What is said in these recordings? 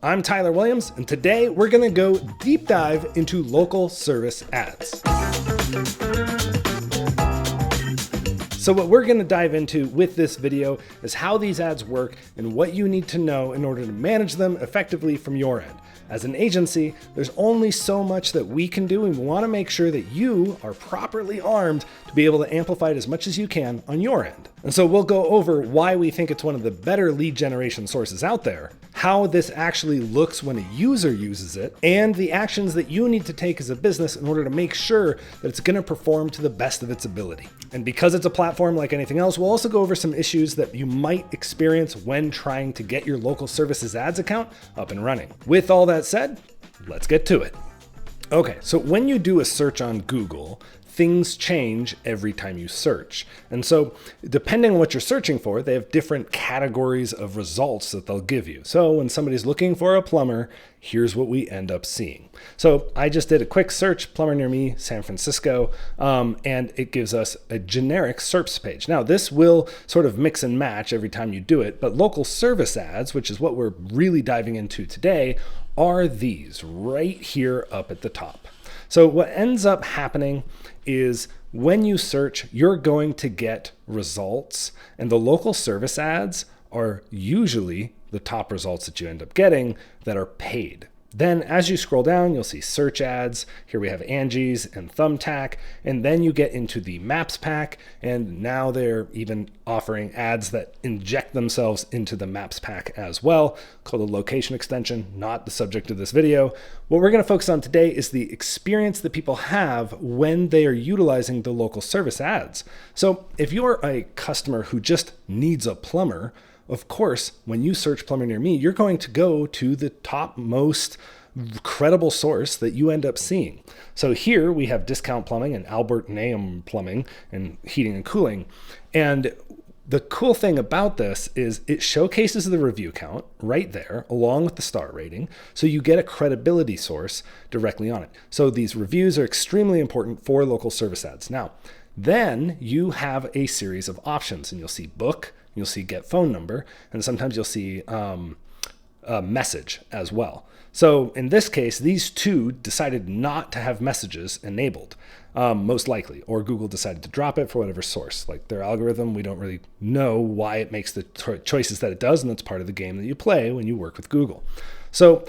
I'm Tyler Williams, and today we're going to go deep dive into local service ads. So what we're going to dive into with this video is how these ads work and what you need to know in order to manage them effectively from your end. As an agency, there's only so much that we can do, and we want to make sure that you are properly armed to be able to amplify it as much as you can on your end. And so we'll go over why we think it's one of the better lead generation sources out there, how this actually looks when a user uses it, and the actions that you need to take as a business in order to make sure that it's going to perform to the best of its ability. And because it's a platform like anything else, we'll also go over some issues that you might experience when trying to get your local services ads account up and running. With all that said, let's get to it. Okay, so when you do a search on Google, things change every time you search. And so depending on what you're searching for, they have different categories of results that they'll give you. So when somebody's looking for a plumber, here's what we end up seeing. So I just did a quick search, plumber near me, San Francisco, and it gives us a generic SERPs page. Now this will sort of mix and match every time you do it, but local service ads, which is what we're really diving into today, are these right here up at the top. So what ends up happening is when you search, you're going to get results, and the local service ads are usually the top results that you end up getting that are paid. Then as you scroll down, you'll see search ads. Here we have Angie's and Thumbtack, and then you get into the Maps pack, and now they're even offering ads that inject themselves into the Maps pack as well, called a location extension, not the subject of this video. What we're going to focus on today is the experience that people have when they are utilizing the local service ads. So if you're a customer who just needs a plumber, of course, when you search plumber near me, you're going to go to the top most credible source that you end up seeing. So here we have Discount Plumbing and Albert Nahum Plumbing and Heating and Cooling. And the cool thing about this is it showcases the review count right there along with the star rating. So you get a credibility source directly on it. So these reviews are extremely important for local service ads. Now, then you have a series of options, and you'll see book, you'll see get phone number, and sometimes you'll see a message as well. So in this case, these two decided not to have messages enabled, most likely, or Google decided to drop it for whatever source. Like their algorithm, we don't really know why it makes the choices that it does, and that's part of the game that you play when you work with Google. So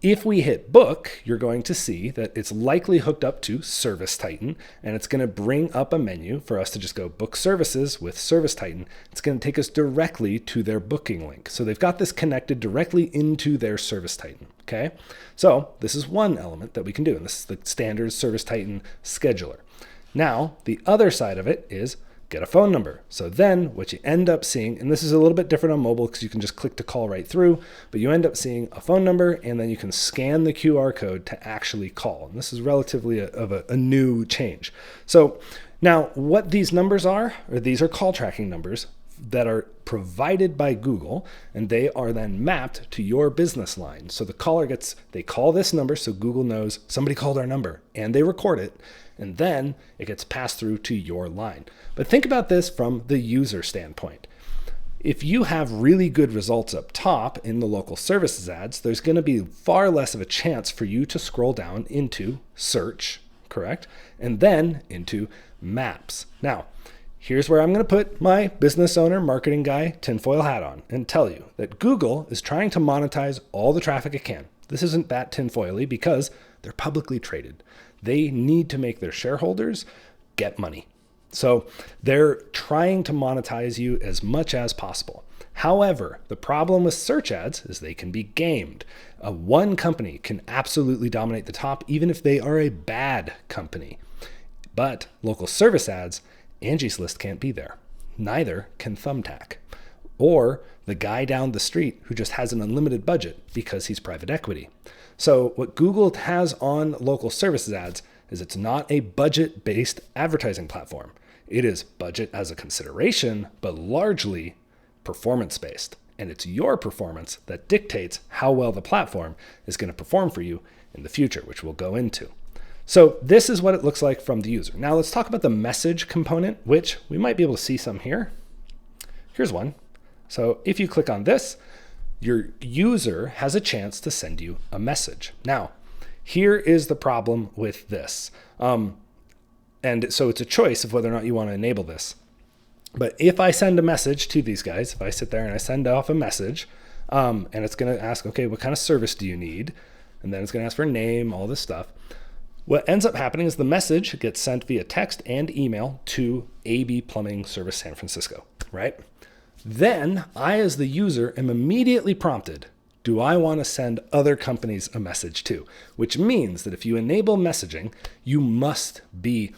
if we hit book, you're going to see that it's likely hooked up to Service Titan, and it's going to bring up a menu for us to just go book services with Service Titan. It's going to take us directly to their booking link. So they've got this connected directly into their Service Titan. Okay. So this is one element that we can do, and this is the standard Service Titan scheduler. Now, the other side of it is get a phone number. So then what you end up seeing, and this is a little bit different on mobile because you can just click to call right through, but you end up seeing a phone number, and then you can scan the QR code to actually call. And this is relatively a new change. So now what these numbers are these are call tracking numbers that are provided by Google, and they are then mapped to your business line. So the caller they call this number, so Google knows somebody called our number, and they record it, and then it gets passed through to your line. But think about this from the user standpoint. If you have really good results up top in the local services ads, there's going to be far less of a chance for you to scroll down into search, correct? And then into maps. Now, here's where I'm going to put my business owner, marketing guy, tinfoil hat on and tell you that Google is trying to monetize all the traffic it can. This isn't that tinfoily because they're publicly traded. They need to make their shareholders get money. So they're trying to monetize you as much as possible. However, the problem with search ads is they can be gamed. One company can absolutely dominate the top, even if they are a bad company. But local service ads, Angie's List can't be there. Neither can Thumbtack. Or the guy down the street who just has an unlimited budget because he's private equity. So what Google has on local services ads is it's not a budget-based advertising platform. It is budget as a consideration, but largely performance-based. And it's your performance that dictates how well the platform is going to perform for you in the future, which we'll go into. So this is what it looks like from the user. Now let's talk about the message component, which we might be able to see some here. Here's one. So if you click on this, your user has a chance to send you a message. Now, here is the problem with this. And so it's a choice of whether or not you want to enable this. But if I send a message to these guys, if I sit there and I send off a message, and it's going to ask, okay, what kind of service do you need? And then it's going to ask for a name, all this stuff. What ends up happening is the message gets sent via text and email to AB Plumbing Service San Francisco, right? Then I, as the user, am immediately prompted, do I want to send other companies a message too? Which means that if you enable messaging, you must be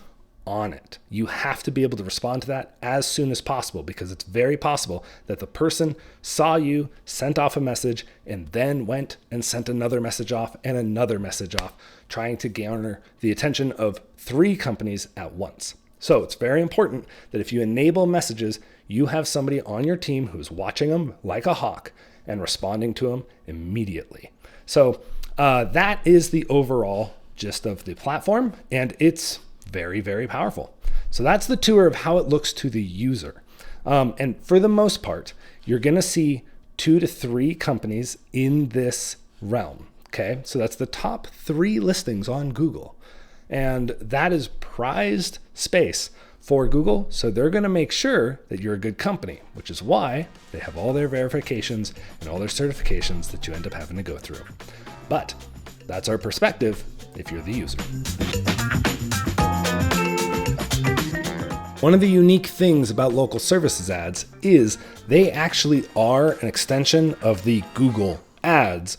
on it. You have to be able to respond to that as soon as possible, because it's very possible that the person saw you, sent off a message, and then went and sent another message off and another message off, trying to garner the attention of 3 companies at once. So it's very important that if you enable messages, you have somebody on your team who's watching them like a hawk and responding to them immediately. So that is the overall gist of the platform, and it's very, very powerful. So that's the tour of how it looks to the user. And for the most part, you're going to see 2 to 3 companies in this realm. Okay, so that's the top 3 listings on Google. And that is prized space for Google. So they're going to make sure that you're a good company, which is why they have all their verifications and all their certifications that you end up having to go through. But that's our perspective if you're the user. One of the unique things about local services ads is they actually are an extension of the Google Ads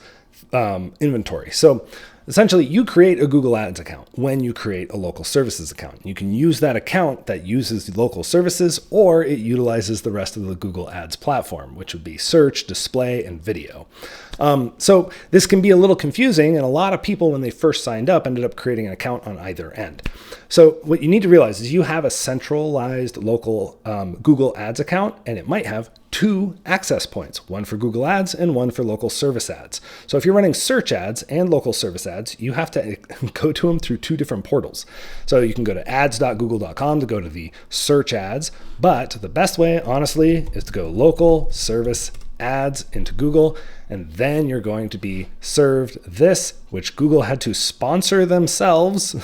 inventory. So essentially, you create a Google Ads account when you create a local services account. You can use that account that uses local services, or it utilizes the rest of the Google Ads platform, which would be search, display, and video. So this can be a little confusing, and a lot of people, when they first signed up, ended up creating an account on either end. So what you need to realize is you have a centralized local Google Ads account, and it might have 2 access points, one for Google Ads and one for local service ads. So if you're running search ads and local service ads, you have to go to them through 2 different portals. So you can go to ads.google.com to go to the search ads, but the best way, honestly, is to go local service ads into Google, and then you're going to be served this, which Google had to sponsor themselves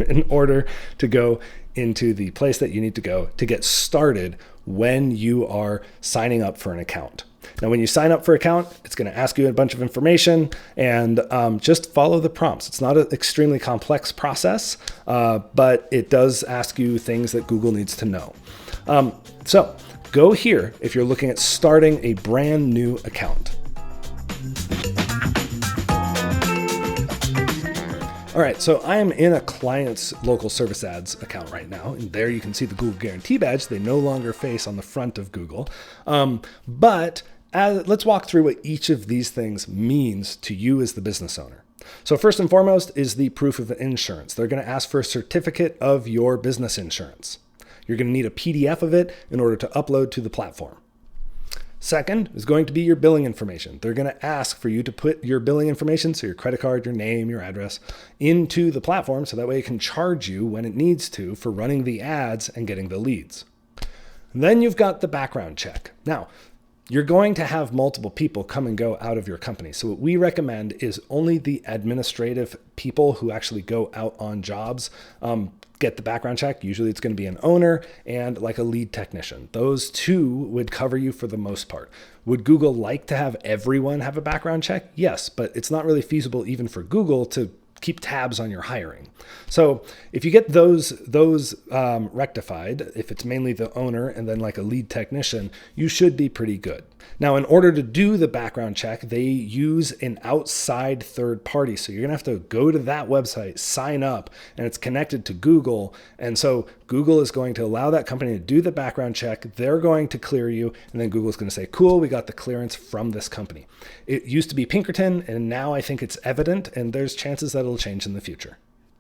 in order to go into the place that you need to go to get started when you are signing up for an account. Now, when you sign up for an account, it's going to ask you a bunch of information, and just follow the prompts. It's not an extremely complex process, but it does ask you things that Google needs to know. So go here if you're looking at starting a brand new account. All right, so I am in a client's local service ads account right now, and there you can see the Google Guarantee badge. They no longer face on the front of Google. But let's walk through what each of these things means to you as the business owner. So first and foremost is the proof of insurance. They're going to ask for a certificate of your business insurance. You're going to need a PDF of it in order to upload to the platform. Second is going to be your billing information. They're going to ask for you to put your billing information, so your credit card, your name, your address, into the platform so that way it can charge you when it needs to for running the ads and getting the leads. And then you've got the background check. Now, you're going to have multiple people come and go out of your company. So what we recommend is only the administrative people who actually go out on jobs get the background check. Usually it's going to be an owner and like a lead technician. Those 2 would cover you for the most part. Would Google like to have everyone have a background check? Yes, but it's not really feasible even for Google to keep tabs on your hiring. So if you get those rectified, if it's mainly the owner and then like a lead technician, you should be pretty good. Now, in order to do the background check, they use an outside third party. So you're gonna have to go to that website, sign up, and it's connected to Google. And so Google is going to allow that company to do the background check. They're going to clear you. And then Google's going to say, cool, we got the clearance from this company. It used to be Pinkerton, and now I think it's Evident, and there's chances that it'll change in the future.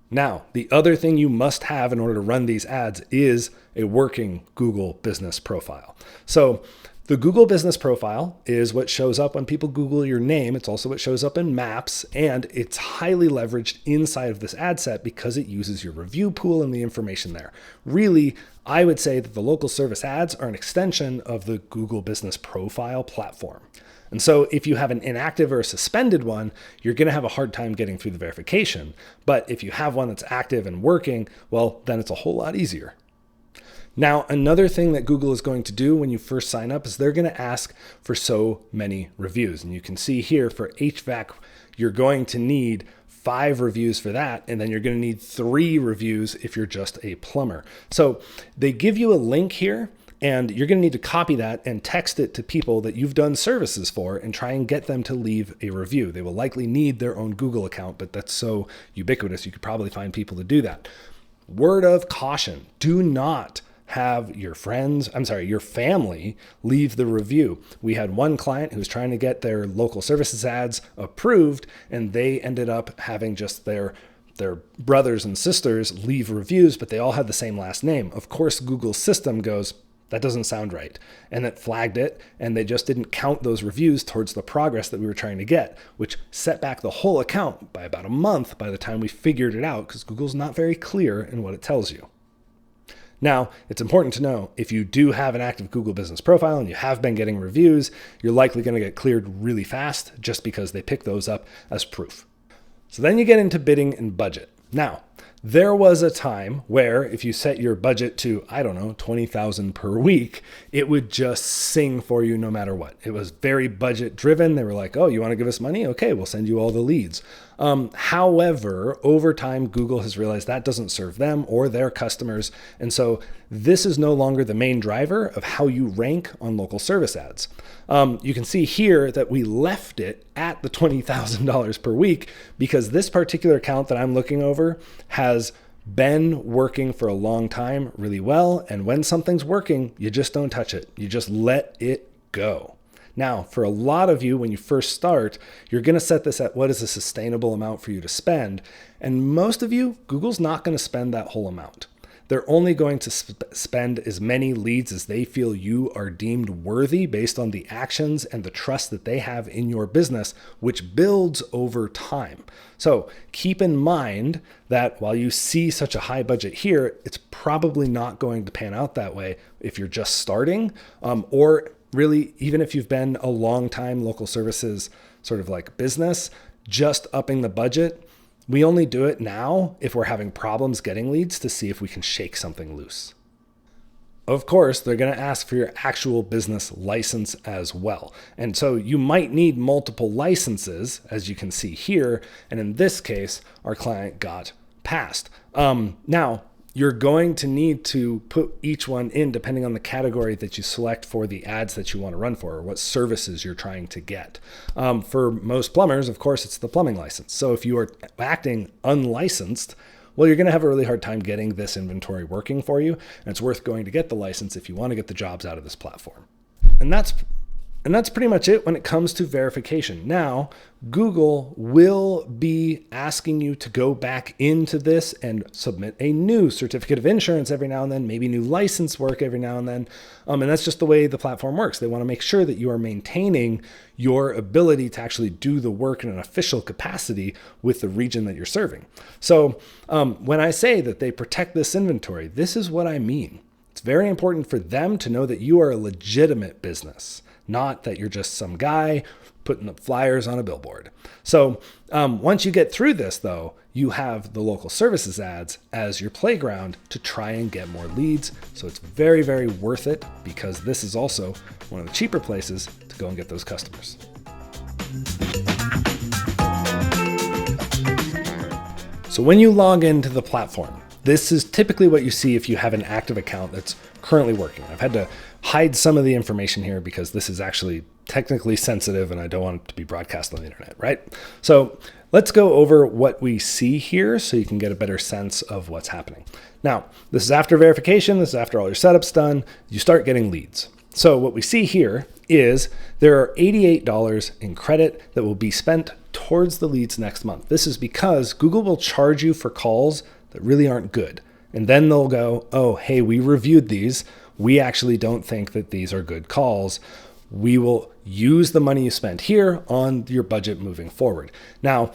Now, the other thing you must have in order to run these ads is a working Google business profile. So the Google business profile is what shows up when people Google your name. It's also what shows up in Maps, and it's highly leveraged inside of this ad set because it uses your review pool and the information there. Really, I would say that the local service ads are an extension of the Google business profile platform. And so if you have an inactive or a suspended one, you're going to have a hard time getting through the verification. But if you have one that's active and working, well, then it's a whole lot easier. Now, another thing that Google is going to do when you first sign up is they're going to ask for so many reviews. And you can see here for HVAC, you're going to need 5 reviews for that, and then you're going to need 3 reviews if you're just a plumber. So they give you a link here, and you're going to need to copy that and text it to people that you've done services for and try and get them to leave a review. They will likely need their own Google account, but that's so ubiquitous, you could probably find people to do that. Word of caution, do not have your family leave the review. We had one client who was trying to get their local services ads approved, and they ended up having just their brothers and sisters leave reviews, but they all had the same last name. Of course, Google's system goes, that doesn't sound right. And it flagged it, and they just didn't count those reviews towards the progress that we were trying to get, which set back the whole account by about a month by the time we figured it out, because Google's not very clear in what it tells you. Now, it's important to know if you do have an active Google business profile and you have been getting reviews, you're likely going to get cleared really fast just because they pick those up as proof. So then you get into bidding and budget. Now, there was a time where if you set your budget to, $20,000 per week, it would just sing for you no matter what. It was very budget driven. They were like, oh, you want to give us money? Okay, we'll send you all the leads. However, over time, Google has realized that doesn't serve them or their customers. And so this is no longer the main driver of how you rank on local service ads. You can see here that we left it at the $20,000 per week because this particular account that I'm looking over has been working for a long time really well. And when something's working, you just don't touch it. You just let it go. Now, for a lot of you, when you first start, you're going to set this at what is a sustainable amount for you to spend. And most of you, Google's not going to spend that whole amount. They're only going to spend as many leads as they feel you are deemed worthy based on the actions and the trust that they have in your business, which builds over time. So keep in mind that while you see such a high budget here, it's probably not going to pan out that way if you're just starting, or really, even if you've been a long time local services sort of like business, just upping the budget. We only do it now if we're having problems getting leads to see if we can shake something loose. Of course, they're going to ask for your actual business license as well. And so you might need multiple licenses, as you can see here. And in this case, our client got passed. Now, you're going to need to put each one in depending on the category that you select for the ads that you want to run for or what services you're trying to get. For most plumbers, of course, it's the plumbing license. So if you are acting unlicensed, well, you're going to have a really hard time getting this inventory working for you. And it's worth going to get the license if you want to get the jobs out of this platform. And that's pretty much it when it comes to verification. Now, Google will be asking you to go back into this and submit a new certificate of insurance every now and then, maybe new license work every now and then. And that's just the way the platform works. They want to make sure that you are maintaining your ability to actually do the work in an official capacity with the region that you're serving. So when I say that they protect this inventory, this is what I mean. It's very important for them to know that you are a legitimate business, not that you're just some guy putting up flyers on a billboard. So once you get through this, though, you have the local services ads as your playground to try and get more leads. So it's very, very worth it because this is also one of the cheaper places to go and get those customers. So when you log into the platform, this is typically what you see if you have an active account that's currently working. I've had to hide some of the information here because this is actually technically sensitive and I don't want it to be broadcast on the internet, right? So let's go over what we see here so you can get a better sense of what's happening. Now, this is after verification. This is after all your setup's done. You start getting leads. So what we see here is there are $88 in credit that will be spent towards the leads next month. This is because Google will charge you for calls that really aren't good. And then they'll go, oh, hey, we reviewed these. We actually don't think that these are good calls. We will use the money you spent here on your budget moving forward. Now,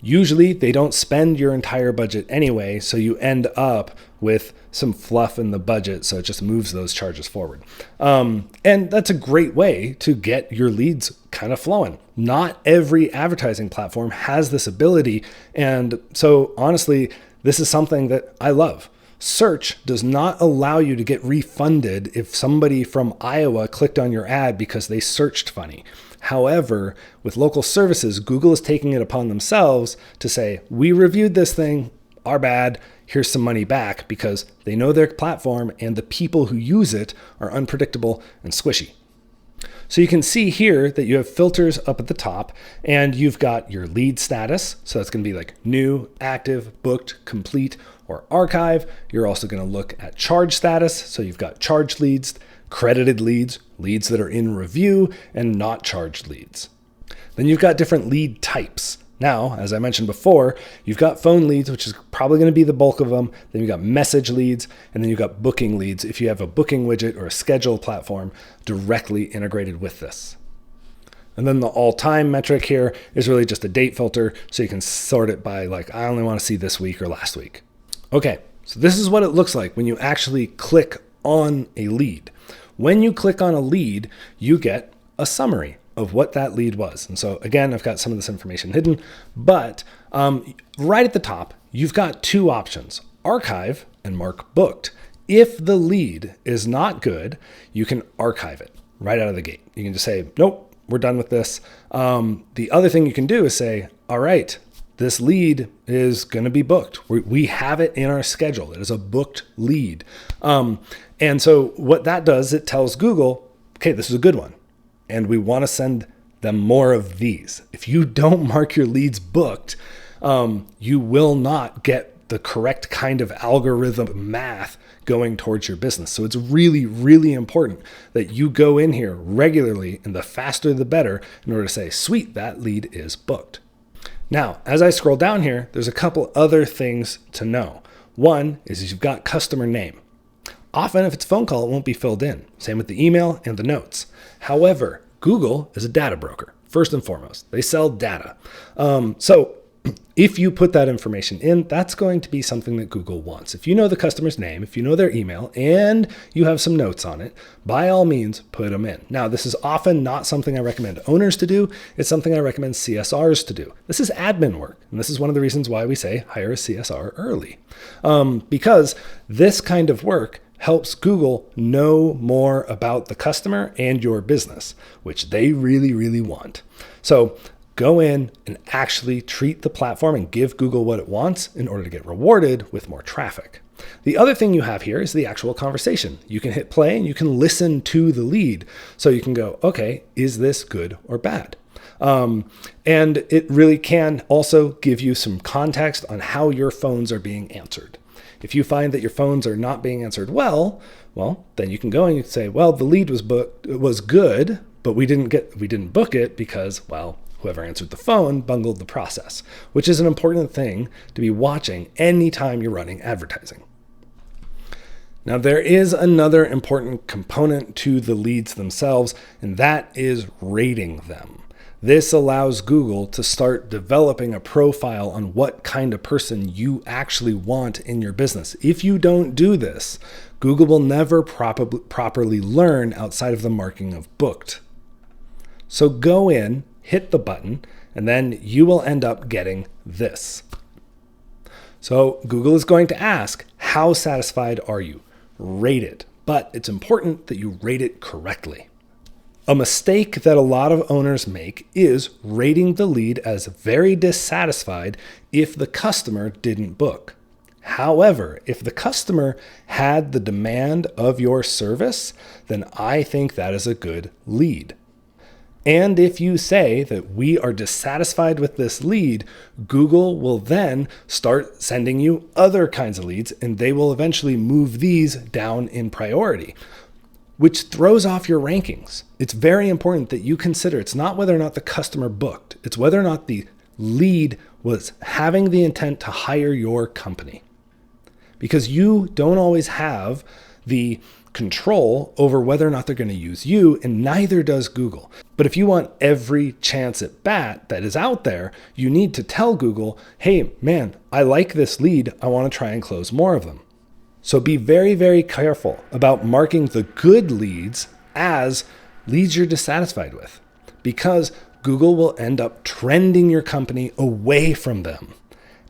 Usually they don't spend your entire budget anyway, so you end up with some fluff in the budget, so it just moves those charges forward. And that's a great way to get your leads kind of flowing. Not every advertising platform has this ability, and so honestly, this is something that I love. Search does not allow you to get refunded if somebody from Iowa clicked on your ad because they searched funny. However, with local services, Google is taking it upon themselves to say, we reviewed this thing, our bad, here's some money back, because they know their platform and the people who use it are unpredictable and squishy. So you can see here that you have filters up at the top, and you've got your lead status. So that's going to be like new, active, booked, complete, or archive. You're also going to look at charge status. So you've got charged leads, credited leads, leads that are in review, and not charged leads. Then you've got different lead types. Now, as I mentioned before, you've got phone leads, which is probably going to be the bulk of them. Then you've got message leads, and then you've got booking leads if you have a booking widget or a schedule platform directly integrated with this. And then the all-time metric here is really just a date filter, so you can sort it by like, I only want to see this week or last week. Okay, so this is what it looks like when you actually click on a lead. When you click on a lead, you get a summary of what that lead was. And so again, I've got some of this information hidden, but right at the top, you've got two options, archive and mark booked. If the lead is not good, you can archive it right out of the gate. You can just say, nope, we're done with this. The other thing you can do is say, all right, this lead is going to be booked. We have it in our schedule. It is a booked lead. And so what that does, it tells Google, okay, this is a good one, and we want to send them more of these. If you don't mark your leads booked, you will not get the correct kind of algorithm math going towards your business. So it's really, really important that you go in here regularly, and the faster the better, in order to say, sweet, that lead is booked. Now, as I scroll down here, there's a couple other things to know. One is you've got customer name. Often, if it's a phone call, it won't be filled in. Same with the email and the notes. However, Google is a data broker, first and foremost. They sell data. So if you put that information in, that's going to be something that Google wants. If you know the customer's name, if you know their email, and you have some notes on it, by all means, put them in. Now, this is often not something I recommend owners to do. It's something I recommend CSRs to do. This is admin work, and this is one of the reasons why we say hire a CSR early. Because this kind of work helps Google know more about the customer and your business, which they really, really want. So go in and actually treat the platform and give Google what it wants in order to get rewarded with more traffic. The other thing you have here is the actual conversation. You can hit play and you can listen to the lead. So you can go, okay, is this good or bad? And it really can also give you some context on how your phones are being answered. If you find that your phones are not being answered well, then you can go and you can say, well, the lead was good, but we didn't book it because, well, whoever answered the phone bungled the process, which is an important thing to be watching anytime you're running advertising. Now, there is another important component to the leads themselves, and that is rating them. This allows Google to start developing a profile on what kind of person you actually want in your business. If you don't do this, Google will never properly learn outside of the marking of booked. So go in, hit the button, and then you will end up getting this. So Google is going to ask, how satisfied are you? Rate it, but it's important that you rate it correctly. A mistake that a lot of owners make is rating the lead as very dissatisfied if the customer didn't book. However, if the customer had the demand of your service, then I think that is a good lead. And if you say that we are dissatisfied with this lead, Google will then start sending you other kinds of leads, and they will eventually move these down in priority, which throws off your rankings. It's very important that you consider it's not whether or not the customer booked, it's whether or not the lead was having the intent to hire your company. Because you don't always have the control over whether or not they're going to use you, and neither does Google. But if you want every chance at bat that is out there, you need to tell Google, hey, man, I like this lead. I want to try and close more of them. So be very, very careful about marking the good leads as leads you're dissatisfied with, because Google will end up trending your company away from them.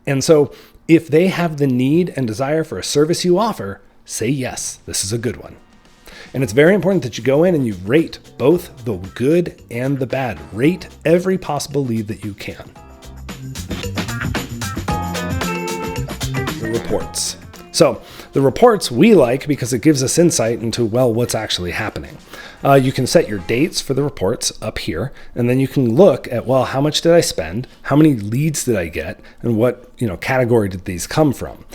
And so if they have the need and desire for a service you offer, say yes, this is a good one. And it's very important that you go in and you rate both the good and the bad. Rate every possible lead that you can. The reports. So the reports we like because it gives us insight into, well, what's actually happening. You can set your dates for the reports up here, and then you can look at, well, how much did I spend? How many leads did I get? And what, category did these come from?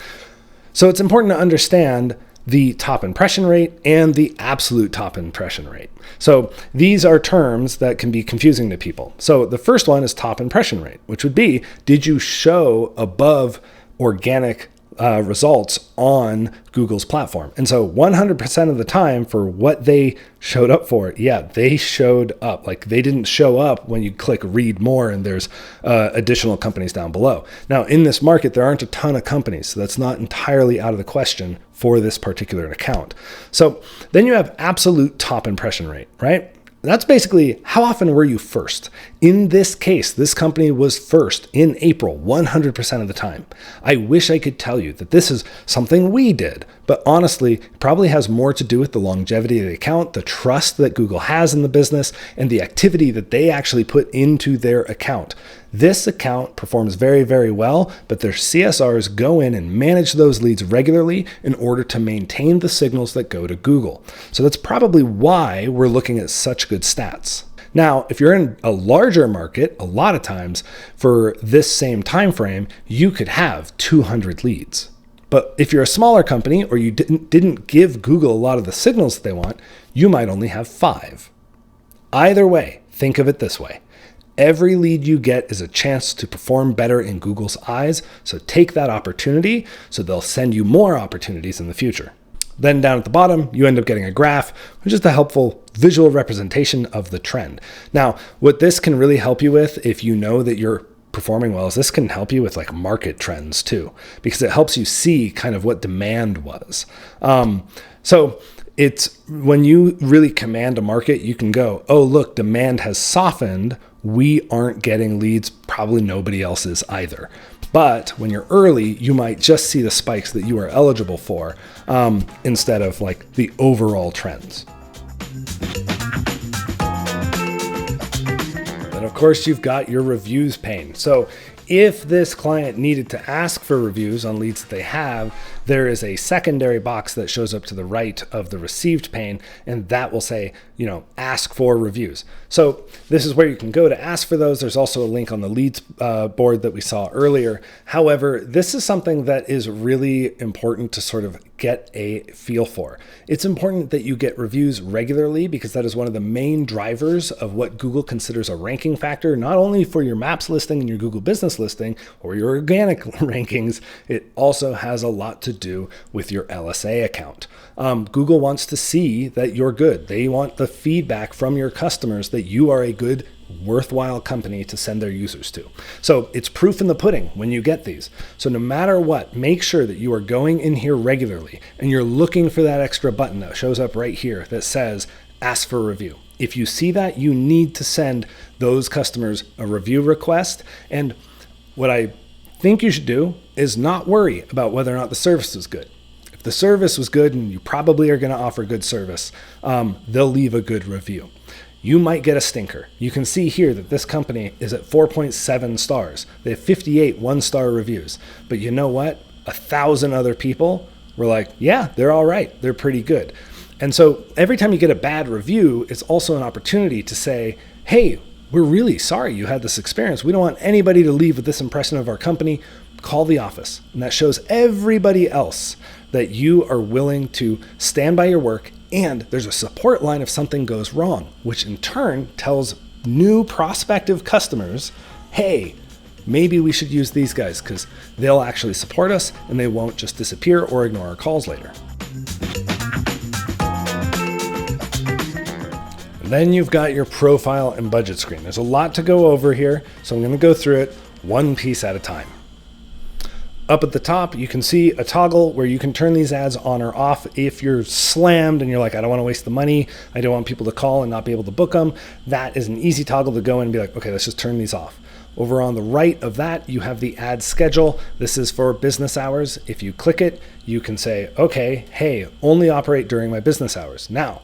So it's important to understand the top impression rate and the absolute top impression rate. So these are terms that can be confusing to people. So the first one is top impression rate, which would be, did you show above organic results on Google's platform? And so 100% of the time for what they showed up for, they showed up. Like, they didn't show up when you click read more and there's additional companies down below. Now, in this market, there aren't a ton of companies, so that's not entirely out of the question for this particular account. So then you have absolute top impression rate, right? That's basically how often were you first? In this case, this company was first in April 100% of the time. I wish I could tell you that this is something we did, but honestly, it probably has more to do with the longevity of the account, the trust that Google has in the business, and the activity that they actually put into their account. This account performs very, very well, but their CSRs go in and manage those leads regularly in order to maintain the signals that go to Google. So that's probably why we're looking at such good stats. Now, if you're in a larger market, a lot of times for this same time frame, you could have 200 leads. But if you're a smaller company or you didn't give Google a lot of the signals that they want, you might only have 5. Either way, think of it this way. Every lead you get is a chance to perform better in Google's eyes, so take that opportunity so they'll send you more opportunities in the future. Then down at the bottom, you end up getting a graph, which is the helpful visual representation of the trend. Now, what this can really help you with, if you know that you're performing well, is this can help you with like market trends too, because it helps you see kind of what demand was. So it's when you really command a market, you can go, oh, look, demand has softened. We aren't getting leads. Probably nobody else is either. But when you're early, you might just see the spikes that you are eligible for instead of like the overall trends. And of course, you've got your reviews pane. So if this client needed to ask for reviews on leads that they have, there is a secondary box that shows up to the right of the received pane, and that will say, ask for reviews. So this is where you can go to ask for those. There's also a link on the leads board that we saw earlier. However, this is something that is really important to sort of get a feel for. It's important that you get reviews regularly because that is one of the main drivers of what Google considers a ranking factor, not only for your Maps listing and your Google Business listing or your organic rankings, it also has a lot to do with your LSA account. Google wants to see that you're good. They want the feedback from your customers that you are a good, worthwhile company to send their users to. So it's proof in the pudding when you get these. So no matter what, make sure that you are going in here regularly and you're looking for that extra button that shows up right here that says ask for a review. If you see that, you need to send those customers a review request. And what I think you should do is not worry about whether or not the service is good. If the service was good, and you probably are going to offer good service, they'll leave a good review. You might get a stinker. You can see here that this company is at 4.7 stars. They have 58 one-star reviews. But you know what? 1,000 other people were like, yeah, they're all right. They're pretty good. And so every time you get a bad review, it's also an opportunity to say, hey, we're really sorry you had this experience. We don't want anybody to leave with this impression of our company. Call the office. And that shows everybody else that you are willing to stand by your work, and there's a support line if something goes wrong, which in turn tells new prospective customers, hey, maybe we should use these guys because they'll actually support us and they won't just disappear or ignore our calls later. Then you've got your profile and budget screen. There's a lot to go over here, so I'm going to go through it one piece at a time. Up at the top, you can see a toggle where you can turn these ads on or off. If you're slammed and you're like, I don't want to waste the money, I don't want people to call and not be able to book them, that is an easy toggle to go in and be like, okay, let's just turn these off. Over on the right of that, you have the ad schedule. This is for business hours. If you click it, you can say, okay, hey, only operate during my business hours. Now,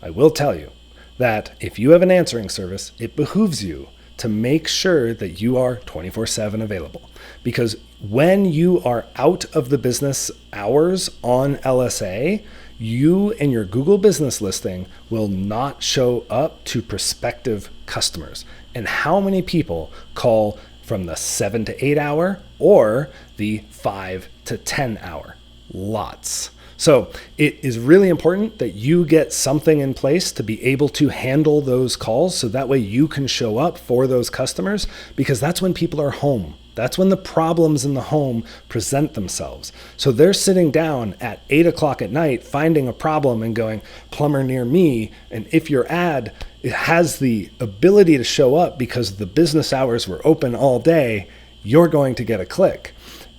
I will tell you that if you have an answering service, it behooves you to make sure that you are 24/7 available. Because when you are out of the business hours on LSA, you and your Google business listing will not show up to prospective customers. And how many people call from the 7 to 8 hour or the 5 to 10 hour? Lots. So it is really important that you get something in place to be able to handle those calls, so that way you can show up for those customers, because that's when people are home. That's when the problems in the home present themselves. So they're sitting down at 8 o'clock at night, finding a problem and going, plumber near me. And if your ad has the ability to show up because the business hours were open all day, you're going to get a click.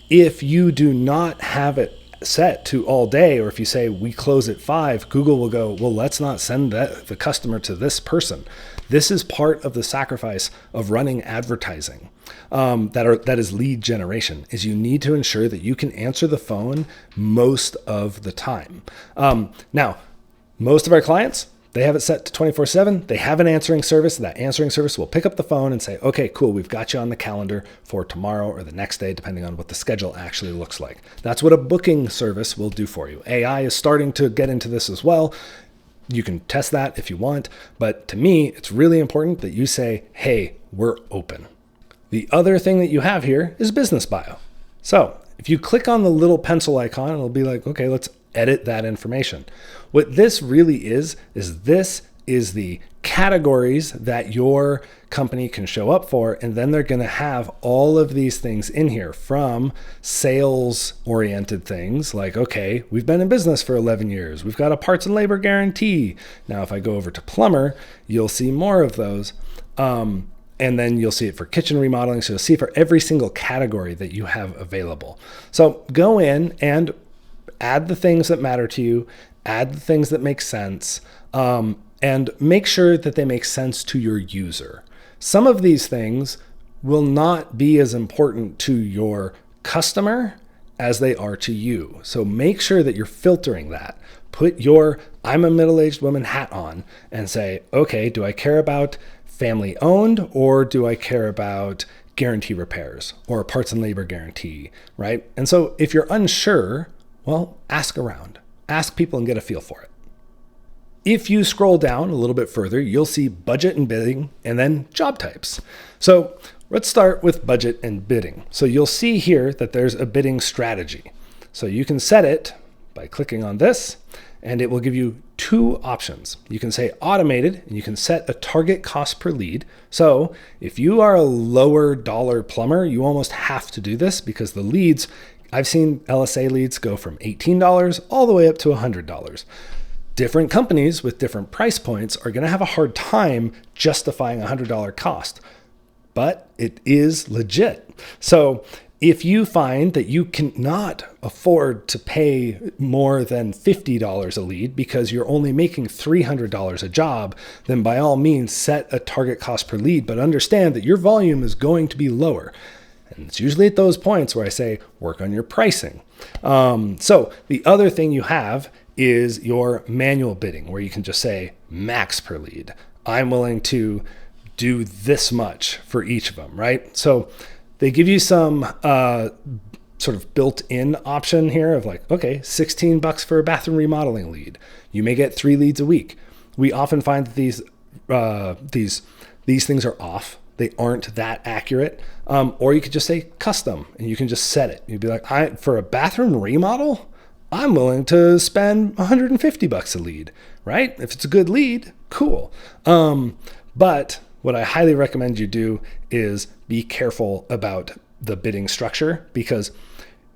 If you do not have it set to all day, or if you say we close at 5, Google will go, well, let's not send the customer to this person. This is part of the sacrifice of running advertising. That is lead generation, is you need to ensure that you can answer the phone most of the time. Now, most of our clients, they have it set to 24/7. They have an answering service. That answering service will pick up the phone and say, okay, cool, we've got you on the calendar for tomorrow or the next day, depending on what the schedule actually looks like. That's what a booking service will do for you. AI is starting to get into this as well. You can test that if you want, but to me, it's really important that you say, hey, we're open. The other thing that you have here is business bio. So if you click on the little pencil icon, it'll be like, okay, let's edit that information. What this really is this is the categories that your company can show up for. And then they're going to have all of these things in here, from sales oriented things like, okay, we've been in business for 11 years. We've got a parts and labor guarantee. Now, if I go over to plumber, you'll see more of those. And then you'll see it for kitchen remodeling. So you'll see it for every single category that you have available. So go in and add the things that matter to you, add the things that make sense, and make sure that they make sense to your user. Some of these things will not be as important to your customer as they are to you. So make sure that you're filtering that. Put your I'm a middle-aged woman hat on and say, okay, do I care about family owned, or do I care about guarantee repairs or a parts and labor guarantee, right? And so if you're unsure, well, ask around. Ask people and get a feel for it. If you scroll down a little bit further, you'll see budget and bidding and then job types. So let's start with budget and bidding. So you'll see here that there's a bidding strategy. So you can set it by clicking on this, and it will give you two options. You can say automated, and you can set a target cost per lead. So if you are a lower dollar plumber, you almost have to do this, because the leads, I've seen LSA leads go from $18 all the way up to $100. Different companies with different price points are going to have a hard time justifying a $100 cost, but it is legit. So if you find that you cannot afford to pay more than $50 a lead because you're only making $300 a job, then by all means set a target cost per lead, but understand that your volume is going to be lower. And it's usually at those points where I say, work on your pricing. So the other thing you have is your manual bidding, where you can just say max per lead. I'm willing to do this much for each of them, right? So they give you some sort of built-in option here of like, okay, $16 for a bathroom remodeling lead. You may get 3 leads a week. We often find that these things are off. They aren't that accurate. Or you could just say custom, and you can just set it. You'd be like, for a bathroom remodel, I'm willing to spend $150 a lead, right? If it's a good lead, cool. But what I highly recommend you do is be careful about the bidding structure, because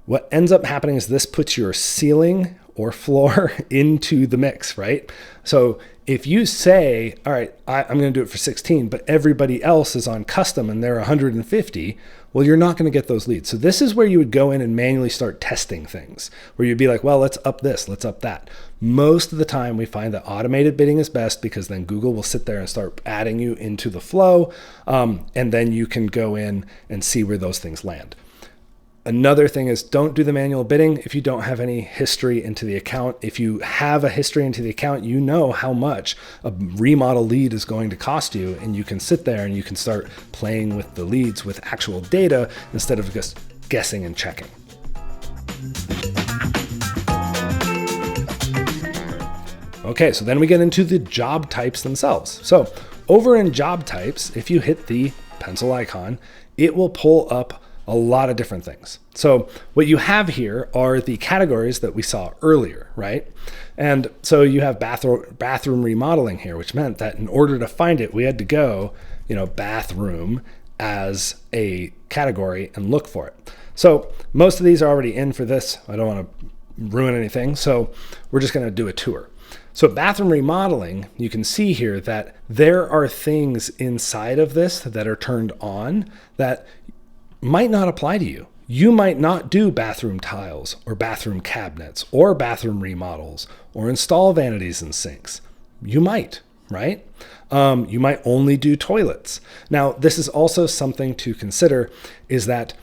what ends up happening is this puts your ceiling or floor into the mix, right? So if you say, all right, I'm going to do it for 16, but everybody else is on custom and they're 150, well, you're not going to get those leads. So this is where you would go in and manually start testing things, where you'd be like, well, let's up this, let's up that. Most of the time we find that automated bidding is best, because then Google will sit there and start adding you into the flow. And then you can go in and see where those things land. Another thing is, don't do the manual bidding if you don't have any history into the account. If you have a history into the account, you know how much a remodel lead is going to cost you, and you can sit there and you can start playing with the leads with actual data instead of just guessing and checking. Okay, so then we get into the job types themselves. So over in job types, if you hit the pencil icon, it will pull up a lot of different things. So what you have here are the categories that we saw earlier, right? And so you have bathroom remodeling here, which meant that in order to find it, we had to go, bathroom as a category and look for it. So most of these are already in for this. I don't want to ruin anything. So we're just going to do a tour. So bathroom remodeling, you can see here that there are things inside of this that are turned on that might not apply to you. You might not do bathroom tiles or bathroom cabinets or bathroom remodels or install vanities and sinks. You might, right? You might only do toilets. Now, this is also something to consider, is that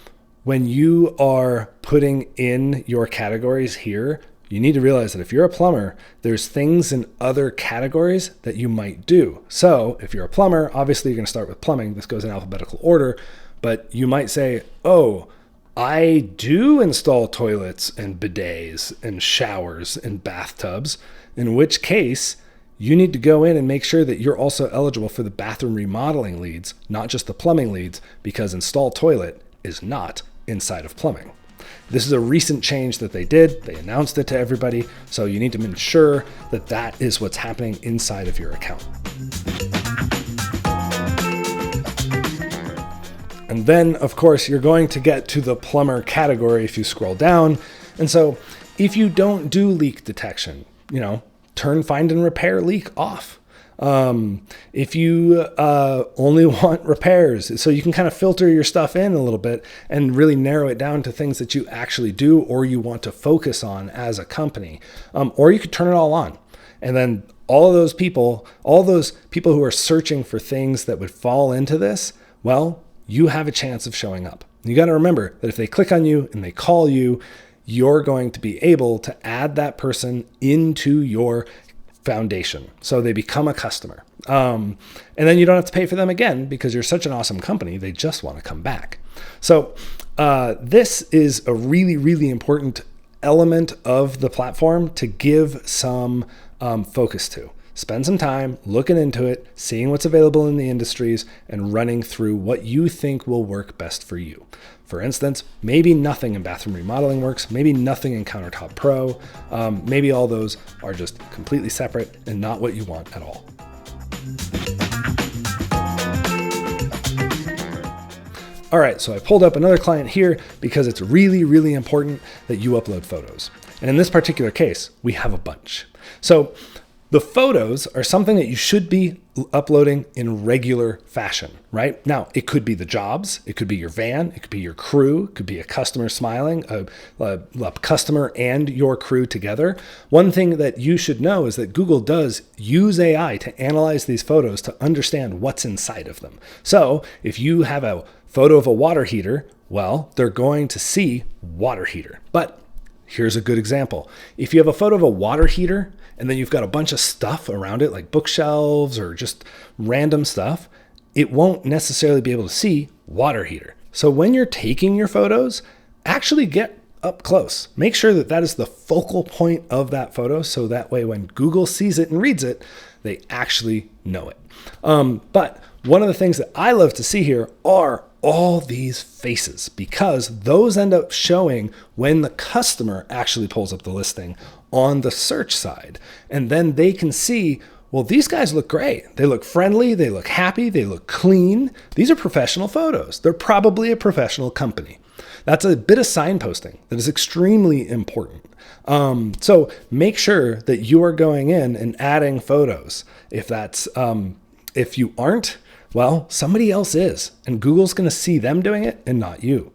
when you are putting in your categories here, you need to realize that if you're a plumber, there's things in other categories that you might do. So if you're a plumber, obviously you're going to start with plumbing. This goes in alphabetical order. But you might say, oh, I do install toilets and bidets and showers and bathtubs, in which case you need to go in and make sure that you're also eligible for the bathroom remodeling leads, not just the plumbing leads, because install toilet is not inside of plumbing. This is a recent change that they did. They announced it to everybody. So you need to ensure that that is what's happening inside of your account. And then, of course, you're going to get to the plumber category if you scroll down. And so if you don't do leak detection, turn find and repair leak off. If you only want repairs, so you can kind of filter your stuff in a little bit and really narrow it down to things that you actually do or you want to focus on as a company. Or you could turn it all on. And then all those people who are searching for things that would fall into this, well, you have a chance of showing up. You got to remember that if they click on you and they call you, you're going to be able to add that person into your foundation. So they become a customer. And then you don't have to pay for them again because you're such an awesome company. They just want to come back. So this is a really, really important element of the platform to give some focus to. Spend some time looking into it, seeing what's available in the industries, and running through what you think will work best for you. For instance, maybe nothing in bathroom remodeling works, maybe nothing in Countertop Pro, maybe all those are just completely separate and not what you want at all. All right, so I pulled up another client here because it's really, really important that you upload photos. And in this particular case, we have a bunch. So the photos are something that you should be uploading in regular fashion, right? Now, it could be the jobs, it could be your van, it could be your crew, it could be a customer smiling, a customer and your crew together. One thing that you should know is that Google does use AI to analyze these photos to understand what's inside of them. So if you have a photo of a water heater, well, they're going to see water heater. But here's a good example. If you have a photo of a water heater and then you've got a bunch of stuff around it, like bookshelves or just random stuff, it won't necessarily be able to see water heater. So when you're taking your photos, actually get up close. Make sure that that is the focal point of that photo, so that way when Google sees it and reads it, they actually know it. But one of the things that I love to see here are all these faces, because those end up showing when the customer actually pulls up the listing on the search side. And then they can see, well, these guys look great. They look friendly. They look happy. They look clean. These are professional photos. They're probably a professional company. That's a bit of signposting that is extremely important. So make sure that you are going in and adding photos. If you aren't, well, somebody else is, and Google's going to see them doing it and not you.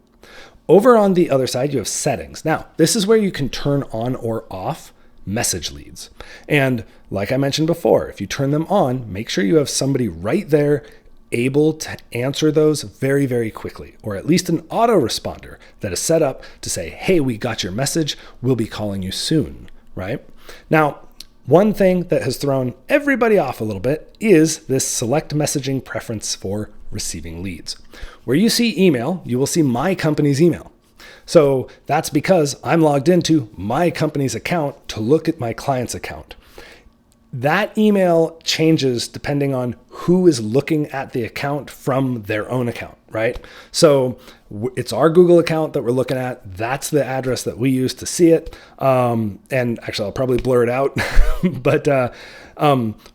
Over on the other side, you have settings. Now, this is where you can turn on or off message leads. And like I mentioned before, if you turn them on, make sure you have somebody right there able to answer those very, very quickly, or at least an autoresponder that is set up to say, hey, we got your message. We'll be calling you soon, right? Now, one thing that has thrown everybody off a little bit is this select messaging preference for receiving leads. Where you see email, you will see my company's email. So that's because I'm logged into my company's account to look at my client's account. That email changes depending on who is looking at the account from their own account, right? So it's our Google account that we're looking at. That's the address that we use to see it. And actually, I'll probably blur it out. But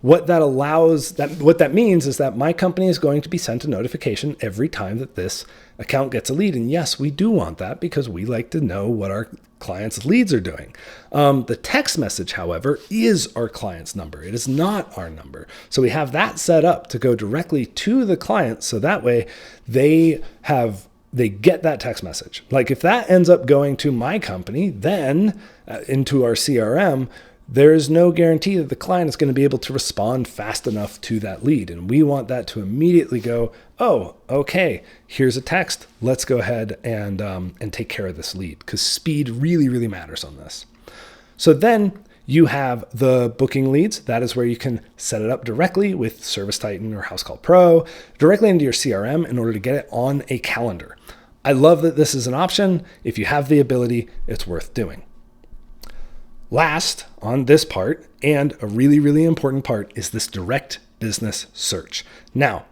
what that means is that my company is going to be sent a notification every time that this account gets a lead. And yes, we do want that because we like to know what our clients' leads are doing. The text message, however, is our client's number. It is not our number. So we have that set up to go directly to the client. So that way they get that text message. Like if that ends up going to my company, then into our CRM, there is no guarantee that the client is going to be able to respond fast enough to that lead. And we want that to immediately go, oh, okay, here's a text. Let's go ahead and take care of this lead, because speed really, really matters on this. So then you have the booking leads. That is where you can set it up directly with ServiceTitan or Housecall Pro directly into your CRM in order to get it on a calendar. I love that this is an option. If you have the ability, it's worth doing. Last on this part, and a really, really important part, is this direct business search. Now,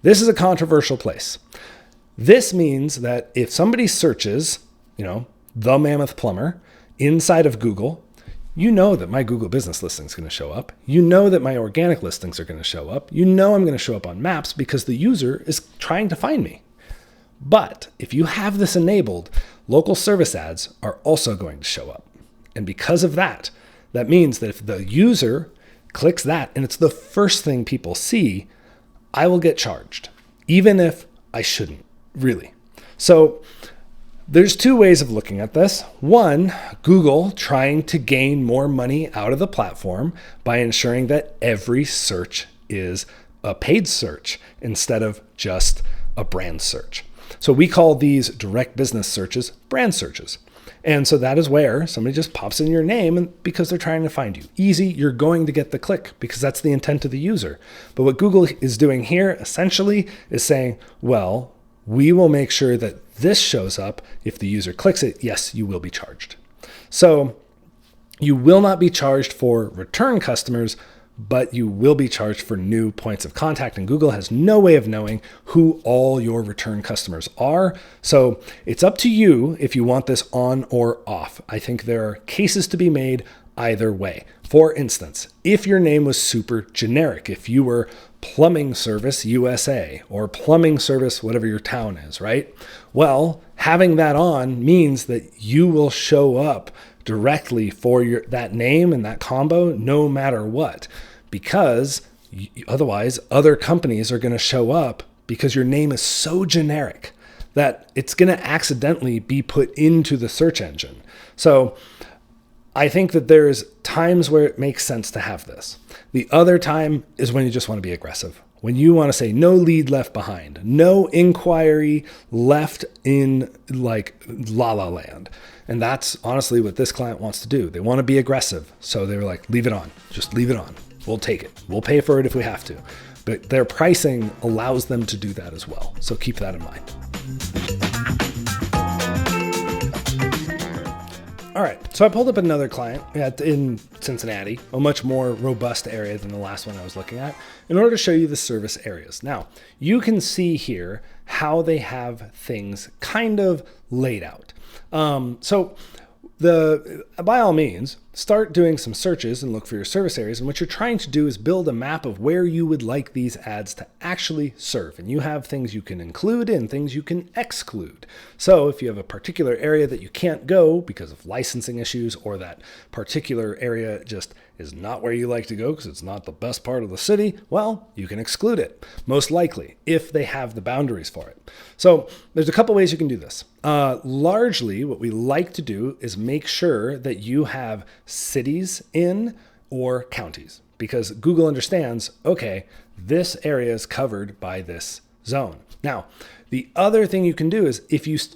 this is a controversial place. This means that if somebody searches, the Mammoth Plumber inside of Google, you know that my Google business listing is going to show up. You know that my organic listings are going to show up. You know I'm going to show up on maps because the user is trying to find me. But if you have this enabled, local service ads are also going to show up. And because of that, that means that if the user clicks that and it's the first thing people see, I will get charged, even if I shouldn't, really. So there's two ways of looking at this. One, Google trying to gain more money out of the platform by ensuring that every search is a paid search instead of just a brand search. So we call these direct business searches brand searches. And so that is where somebody just pops in your name and because they're trying to find you. Easy, you're going to get the click because that's the intent of the user. But what Google is doing here essentially is saying, well, we will make sure that this shows up. If the user clicks it, yes, you will be charged. So you will not be charged for return customers, but you will be charged for new points of contact. And Google has no way of knowing who all your return customers are. So it's up to you if you want this on or off. I think there are cases to be made either way. For instance, if your name was super generic, if you were Plumbing Service USA or Plumbing Service, whatever your town is, right? Well, having that on means that you will show up directly for that name and that combo no matter what, because otherwise other companies are going to show up because your name is so generic that it's going to accidentally be put into the search engine. So I think that there's times where it makes sense to have this. The other time is when you just want to be aggressive. When you want to say no lead left behind, no inquiry left in like la la land. And that's honestly what this client wants to do. They want to be aggressive. So they were like, leave it on, just leave it on. We'll take it. We'll pay for it if we have to. But their pricing allows them to do that as well. So keep that in mind. All right, so I pulled up another client in Cincinnati, a much more robust area than the last one I was looking at, in order to show you the service areas. Now, you can see here how they have things kind of laid out. So by all means, start doing some searches and look for your service areas. And what you're trying to do is build a map of where you would like these ads to actually serve. And you have things you can include and things you can exclude. So if you have a particular area that you can't go because of licensing issues, or that particular area just is not where you like to go because it's not the best part of the city, well, you can exclude it, most likely, if they have the boundaries for it. So there's a couple ways you can do this. Largely, what we like to do is make sure that you have cities in or counties, because Google understands, okay, this area is covered by this zone. Now, the other thing you can do is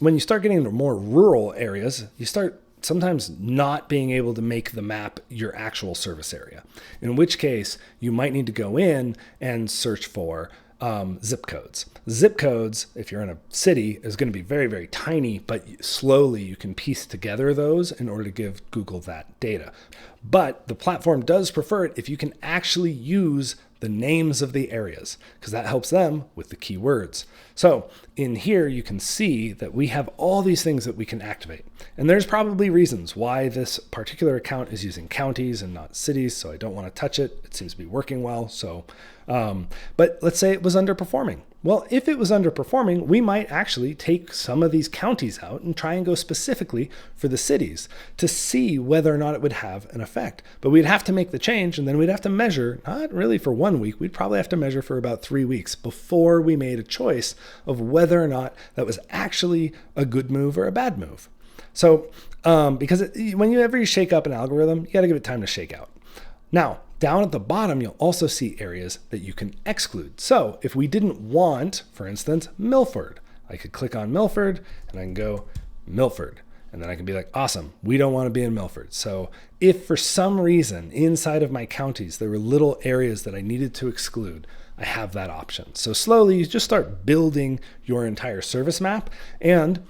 when you start getting into more rural areas, you start sometimes not being able to make the map your actual service area, in which case you might need to go in and search for zip codes. Zip codes, if you're in a city, is going to be very, very tiny, but slowly you can piece together those in order to give Google that data. But the platform does prefer it if you can actually use the names of the areas, because that helps them with the keywords. So in here, you can see that we have all these things that we can activate. And there's probably reasons why this particular account is using counties and not cities, so I don't want to touch it. It seems to be working well. But let's say it was underperforming. Well, if it was underperforming, we might actually take some of these counties out and try and go specifically for the cities to see whether or not it would have an effect. But we'd have to make the change, and then we'd have to measure, not really for 1 week, we'd probably have to measure for about 3 weeks before we made a choice of whether or not that was actually a good move or a bad move. So because whenever you shake up an algorithm, you got to give it time to shake out. Now, down at the bottom, you'll also see areas that you can exclude. So if we didn't want, for instance, Milford, I could click on Milford and I can go Milford. And then I can be like, awesome, we don't want to be in Milford. So if for some reason inside of my counties, there were little areas that I needed to exclude, I have that option. So slowly you just start building your entire service map. And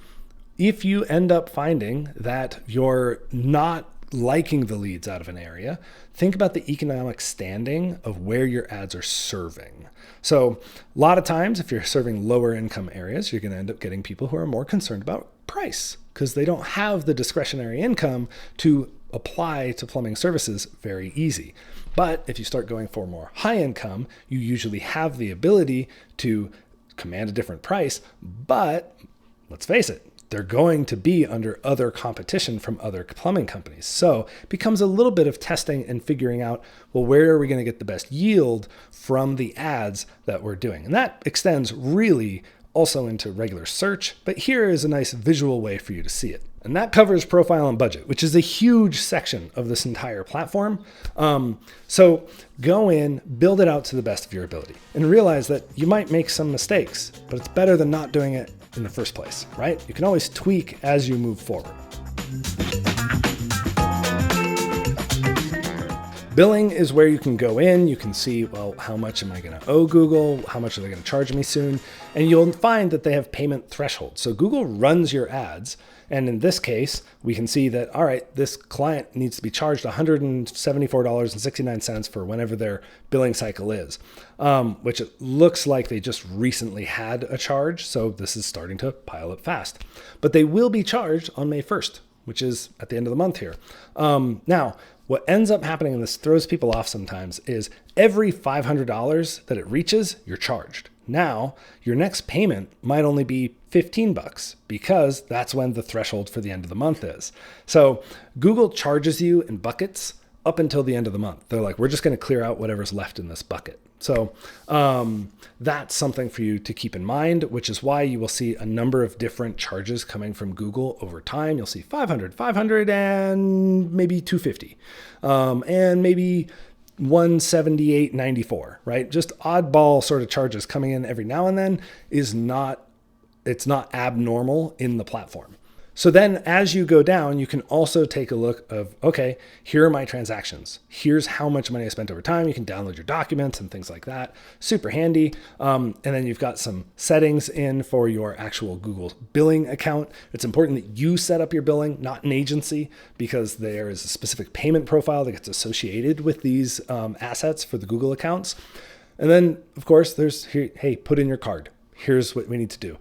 if you end up finding that you're not liking the leads out of an area, think about the economic standing of where your ads are serving. So a lot of times, if you're serving lower income areas, you're going to end up getting people who are more concerned about price because they don't have the discretionary income to apply to plumbing services very easy. But if you start going for more high income, you usually have the ability to command a different price. But let's face it, they're going to be under other competition from other plumbing companies. So it becomes a little bit of testing and figuring out, well, where are we going to get the best yield from the ads that we're doing? And that extends really also into regular search, but here is a nice visual way for you to see it. And that covers profile and budget, which is a huge section of this entire platform. So go in, build it out to the best of your ability, and realize that you might make some mistakes, but it's better than not doing it in the first place, right? You can always tweak as you move forward. Billing is where you can go in, you can see, well, how much am I going to owe Google? How much are they going to charge me soon? And you'll find that they have payment thresholds. So Google runs your ads. And in this case, we can see that, all right, this client needs to be charged $174.69 for whenever their billing cycle is, which it looks like they just recently had a charge. So this is starting to pile up fast. But they will be charged on May 1st, which is at the end of the month here. Now, what ends up happening, and this throws people off sometimes, is every $500 that it reaches, you're charged. Now, your next payment might only be $15 because that's when the threshold for the end of the month is. So Google charges you in buckets up until the end of the month. They're like, we're just going to clear out whatever's left in this bucket. So that's something for you to keep in mind, which is why you will see a number of different charges coming from Google over time. You'll see 500, and maybe 250, and maybe 178.94, right? Just oddball sort of charges coming in every now and then it's not abnormal in the platform. So then as you go down, you can also take a look of, okay, here are my transactions. Here's how much money I spent over time. You can download your documents and things like that. Super handy. And then you've got some settings in for your actual Google billing account. It's important that you set up your billing, not an agency, because there is a specific payment profile that gets associated with these assets for the Google accounts. And then, of course, there's here, hey, put in your card. Here's what we need to do.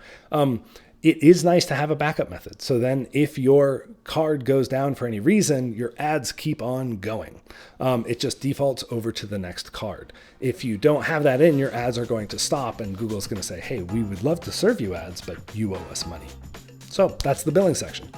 it is nice to have a backup method. So then if your card goes down for any reason, your ads keep on going. It just defaults over to the next card. If you don't have that in, your ads are going to stop and Google's going to say, hey, we would love to serve you ads, but you owe us money. So that's the billing section.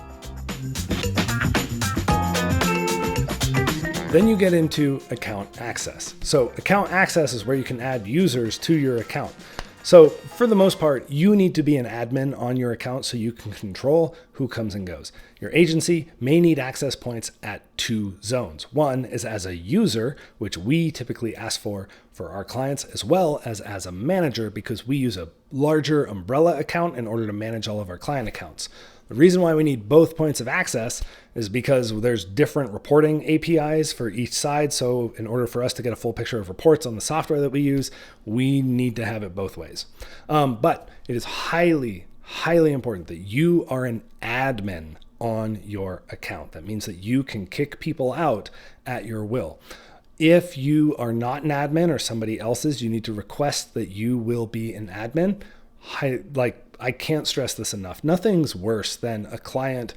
Then you get into account access. So account access is where you can add users to your account. So for the most part, you need to be an admin on your account so you can control who comes and goes. Your agency may need access points at 2 zones. One is as a user, which we typically ask for our clients, as well as a manager, because we use a larger umbrella account in order to manage all of our client accounts. The reason why we need both points of access is because there's different reporting APIs for each side. So in order for us to get a full picture of reports on the software that we use, we need to have it both ways. But it is highly important that you are an admin on your account. That means that you can kick people out at your will. If you are not an admin or somebody else's, you need to request that you will be an admin. I can't stress this enough. Nothing's worse than a client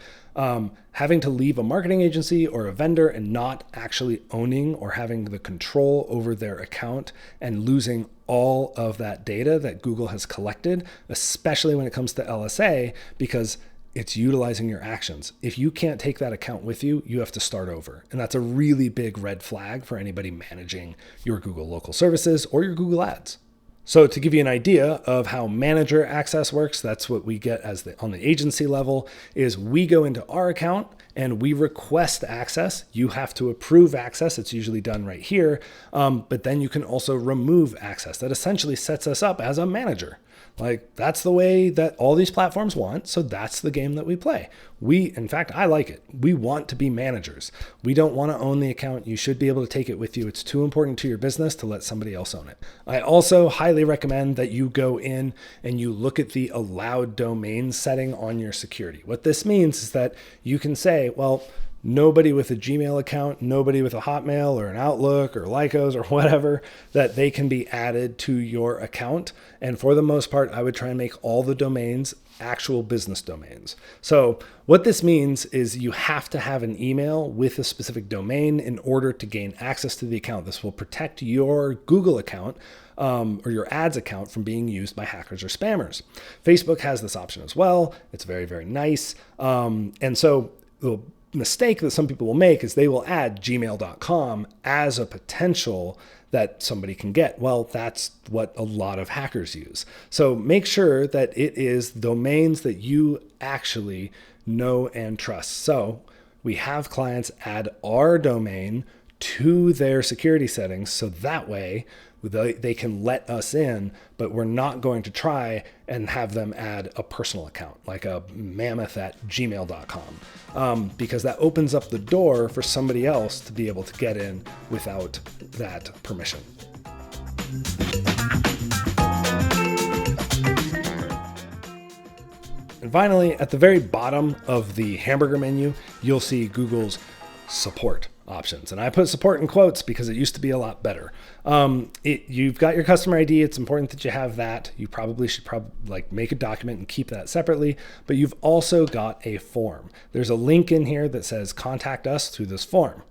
having to leave a marketing agency or a vendor and not actually owning or having the control over their account and losing all of that data that Google has collected, especially when it comes to LSA, because it's utilizing your actions. If you can't take that account with you, you have to start over. And that's a really big red flag for anybody managing your Google local services or your Google ads. So to give you an idea of how manager access works, that's what we get on the agency level, is we go into our account and we request access. You have to approve access. It's usually done right here. But then you can also remove access. That essentially sets us up as a manager. Like, that's the way that all these platforms want. So that's the game that we play. In fact, I like it. We want to be managers. We don't want to own the account. You should be able to take it with you. It's too important to your business to let somebody else own it. I also highly recommend that you go in and you look at the allowed domain setting on your security. What this means is that you can say, well, nobody with a Gmail account, nobody with a Hotmail or an Outlook or Lycos or whatever, that they can be added to your account. And for the most part, I would try and make all the domains actual business domains. So what this means is you have to have an email with a specific domain in order to gain access to the account. This will protect your Google account or your ads account from being used by hackers or spammers. Facebook has this option as well. It's very, very nice. And so the mistake that some people will make is they will add gmail.com as a potential that somebody can get. Well, that's what a lot of hackers use. So make sure that it is domains that you actually know and trust. So we have clients add our domain to their security settings so that way they can let us in, but we're not going to try and have them add a personal account like a mammoth@gmail.com because that opens up the door for somebody else to be able to get in without that permission. And finally, at the very bottom of the hamburger menu, you'll see Google's support options. And I put support in quotes because it used to be a lot better. You've got your customer ID. It's important that you have that. You probably should make a document and keep that separately, but you've also got a form. There's a link in here that says contact us through this form.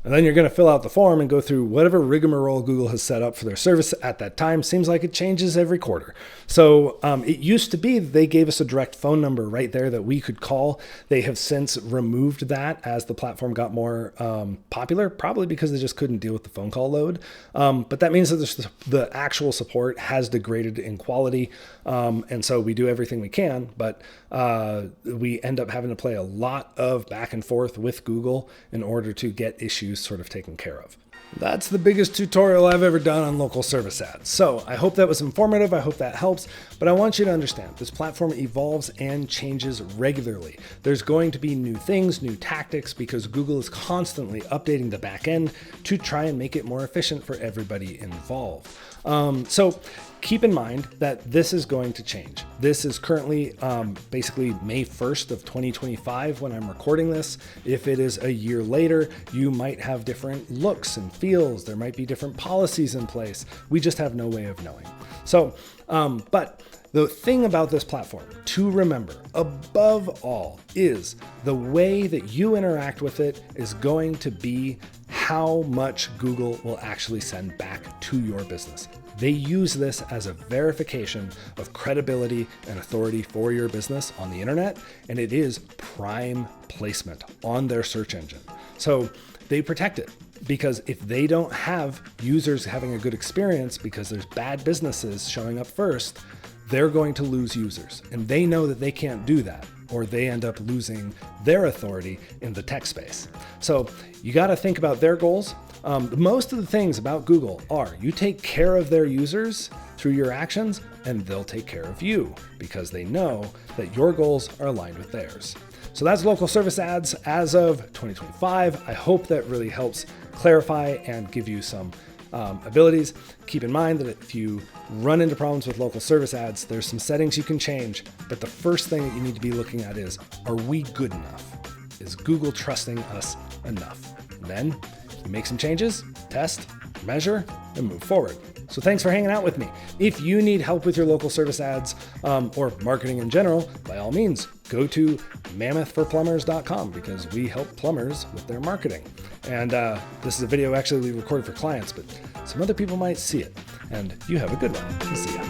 And then you're going to fill out the form and go through whatever rigmarole Google has set up for their service at that time. Seems like it changes every quarter. So it used to be they gave us a direct phone number right there that we could call. They have since removed that as the platform got more popular, probably because they just couldn't deal with the phone call load. But that means that the actual support has degraded in quality. And so we do everything we can, but we end up having to play a lot of back and forth with Google in order to get issues sort of taken care of. That's the biggest tutorial I've ever done on local service ads. So I hope that was informative. I hope that helps. But I want you to understand this platform evolves and changes regularly. There's going to be new things, new tactics, because Google is constantly updating the back end to try and make it more efficient for everybody involved. So keep in mind that this is going to change. This is currently basically May 1st of 2025 when I'm recording this. If it is a year later, you might have different looks and feels. There might be different policies in place. We just have no way of knowing. So, but The thing about this platform to remember, above all, is the way that you interact with it is going to be how much Google will actually send back to your business. They use this as a verification of credibility and authority for your business on the internet, and it is prime placement on their search engine. So they protect it, because if they don't have users having a good experience because there's bad businesses showing up first, they're going to lose users. And they know that they can't do that, or they end up losing their authority in the tech space. So you got to think about their goals. Most of the things about Google are you take care of their users through your actions, and they'll take care of you because they know that your goals are aligned with theirs. So that's local service ads as of 2025. I hope that really helps clarify and give you some abilities. Keep in mind that if you run into problems with local service ads, there's some settings you can change, but the first thing that you need to be looking at is, are we good enough? Is Google trusting us enough? And then you make some changes, test, measure, and move forward. So thanks for hanging out with me. If you need help with your local service ads or marketing in general, by all means, go to mammothforplumbers.com because we help plumbers with their marketing. And this is a video actually we recorded for clients, but some other people might see it. And you have a good one. We'll see ya.